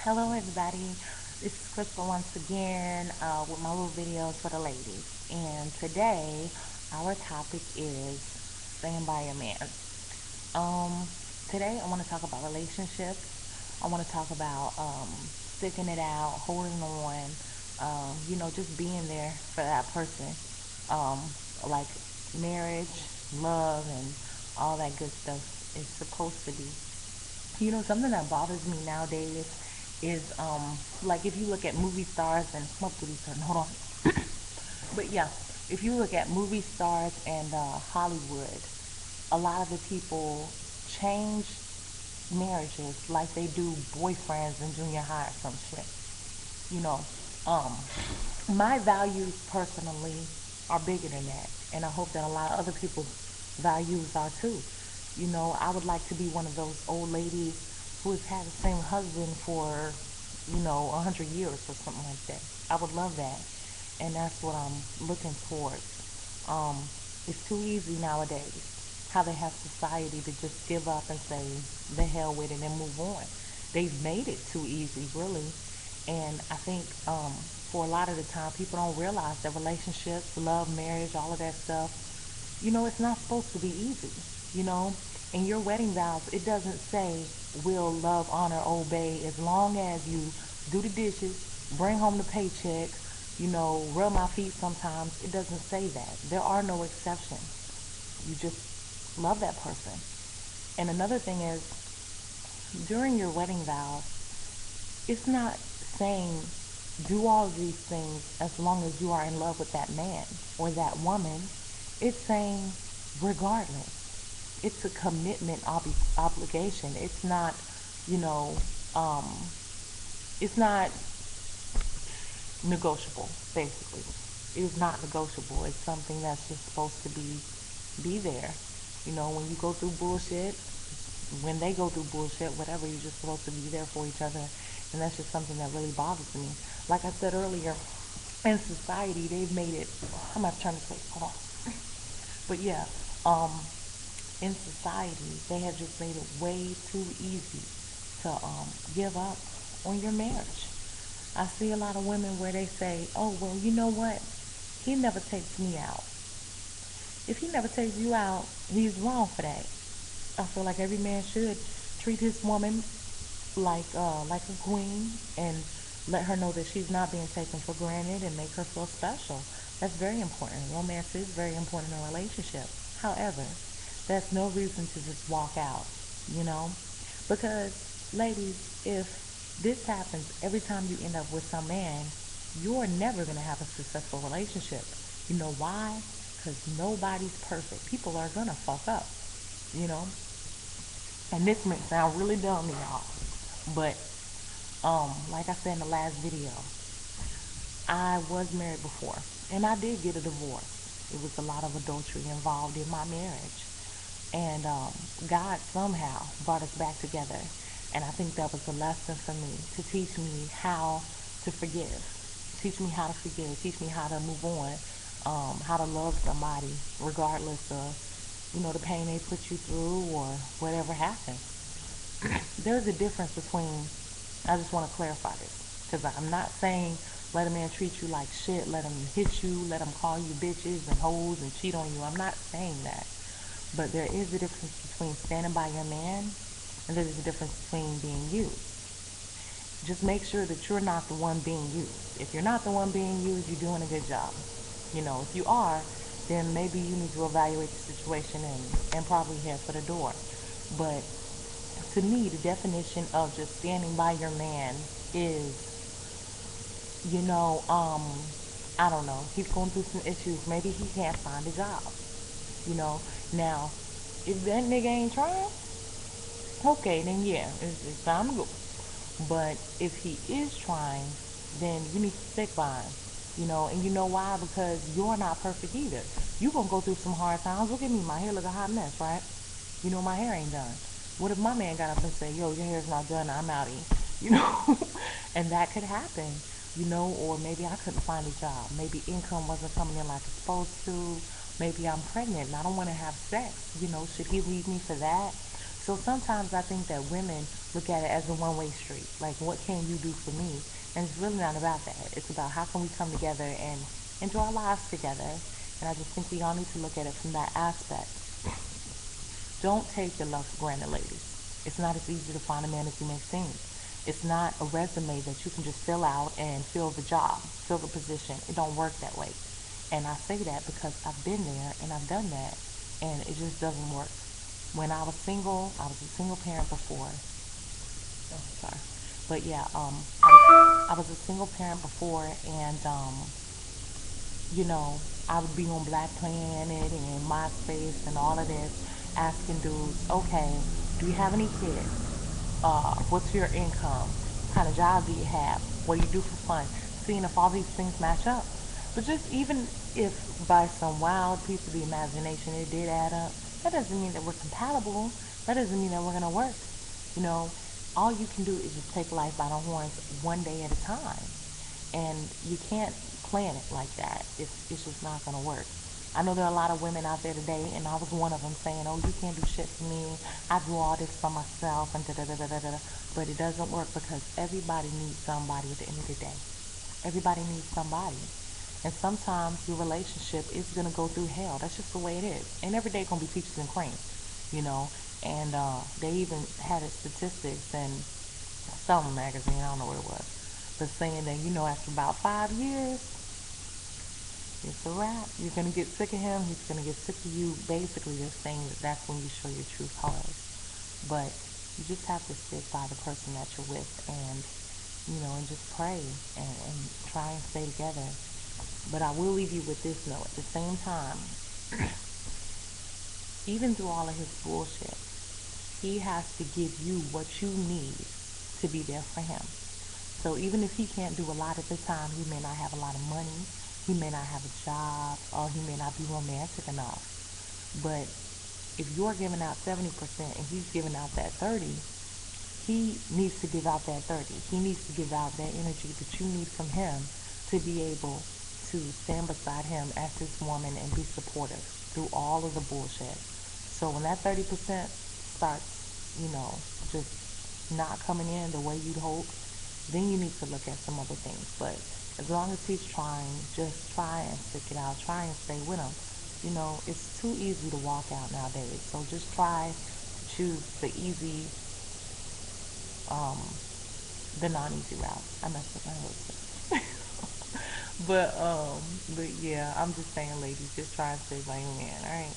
Hello everybody, this is Crystal once again with my little videos for the ladies. And today our topic is staying by your man. Um, Today I want to talk about relationships. I want to talk about sticking it out, holding on, just being there for that person. Um, like marriage, love, and all that good stuff is supposed to be. Something that bothers me nowadays is like if you look at movie stars and smoke through these certain hold on. But yeah, if you look at movie stars and Hollywood, a lot of the people change marriages like they do boyfriends in junior high or some shit. You know, um, my values personally are bigger than that, and I hope that a lot of other people's values are too. I would like to be one of those old ladies who has had the same husband for 100 years or something like that. I would love that, and that's what I'm looking towards. um, it's too easy nowadays how they have society to just give up and say the hell with it and move on. They've made it too easy, really. And I think for a lot of the time, people don't realize that relationships, love, marriage, all of that stuff, it's not supposed to be easy. You know, in your wedding vows, it doesn't say will, love, honor, obey, as long as you do the dishes, bring home the paycheck, rub my feet sometimes. It doesn't say that. There are no exceptions. You just love that person. And another thing is, during your wedding vows, it's not saying do all of these things as long as you are in love with that man or that woman. It's saying regardless. It's a commitment obligation. It's not, you know, um, it's not negotiable, basically. It is not negotiable. It's something that's just supposed to be there. When you go through bullshit, when they go through bullshit, whatever, you're just supposed to be there for each other. And that's just something that really bothers me. Like I said earlier, in society, they've made it. I'm not trying to say, hold on. But yeah, um, in society, they have just made it way too easy to give up on your marriage. I see a lot of women where they say, oh, well, you know what? He never takes me out. If he never takes you out, he's wrong for that. I feel like every man should treat his woman like a queen and let her know that she's not being taken for granted and make her feel special. That's very important. Romance is very important in a relationship. However, that's no reason to just walk out, you know? Because, ladies, if this happens every time you end up with some man, you're never going to have a successful relationship. You know why? Because nobody's perfect. People are going to fuck up, you know? And this may sound really dumb to y'all, but like I said in the last video, I was married before, and I did get a divorce. It was a lot of adultery involved in my marriage, and God somehow brought us back together. And I think that was a lesson for me to teach me how to forgive, teach me how to forgive, teach me how to move on, how to love somebody regardless of the pain they put you through or whatever happened. There's a difference between, I just want to clarify this, because I'm not saying let a man treat you like shit, let him hit you, let him call you bitches and hoes and cheat on you. I'm not saying that. But there is a difference between standing by your man and there's a difference between being used. Just make sure that you're not the one being used. If you're not the one being used, you're doing a good job. If you are, then maybe you need to evaluate the situation and probably head for the door. But to me, the definition of just standing by your man is, you know, um, I don't know, he's going through some issues. Maybe he can't find a job, you know. Now, if that nigga ain't trying, okay, then yeah, it's time to go. But if he is trying, then you need to stick by him, and you know why? Because you're not perfect either. You're going to go through some hard times. Look at me, my hair look a hot mess, right? My hair ain't done. What if my man got up and said, yo, your hair's not done, I'm out of here, and that could happen, or maybe I couldn't find a job. Maybe income wasn't coming in like it's supposed to. Maybe I'm pregnant and I don't want to have sex, should he leave me for that? So sometimes I think that women look at it as a one-way street. Like, what can you do for me? And it's really not about that. It's about how can we come together and enjoy our lives together. And I just think we all need to look at it from that aspect. Don't take your love for granted, ladies. It's not as easy to find a man as you may seem. It's not a resume that you can just fill out and fill the job, fill the position. It don't work that way. And I say that because I've been there and I've done that, and it just doesn't work. When I was single, I was a single parent before. Oh, sorry. But yeah, I was a single parent before, and I would be on Black Planet and MySpace and all of this, asking dudes, okay, do you have any kids? What's your income? What kind of job do you have? What do you do for fun? Seeing if all these things match up. But just even if by some wild piece of the imagination it did add up, that doesn't mean that we're compatible. That doesn't mean that we're gonna work. You know, all you can do is just take life by the horns one day at a time. And you can't plan it like that. It's just not gonna work. I know there are a lot of women out there today, and I was one of them saying, "Oh, you can't do shit for me. I do all this for myself," and da da da da da da. But it doesn't work because everybody needs somebody at the end of the day. Everybody needs somebody. And sometimes your relationship is gonna go through hell. That's just the way it is. Ain't every day gonna be peaches and cream, you know. And they even had it statistics in some magazine, I don't know what it was, but saying that after about 5 years, it's a wrap. You're gonna get sick of him. He's gonna get sick of you. Basically, they're saying that that's when you show your true colors. But you just have to stick by the person that you're with, and just pray and try and stay together. But I will leave you with this note. At the same time, even through all of his bullshit, he has to give you what you need to be there for him. So even if he can't do a lot at the time, he may not have a lot of money, he may not have a job, or he may not be romantic enough. But if you're giving out 70% and he's giving out that 30, he needs to give out that 30. He needs to give out that energy that you need from him to be able to stand beside him as his woman and be supportive through all of the bullshit. So when that 30% starts, just not coming in the way you'd hope, then you need to look at some other things. But as long as he's trying, just try and stick it out. Try and stay with him. It's too easy to walk out nowadays. So just try to choose um, the non-easy route. I messed up my husband. but yeah, I'm just saying, ladies, just try and stay by your man. All right.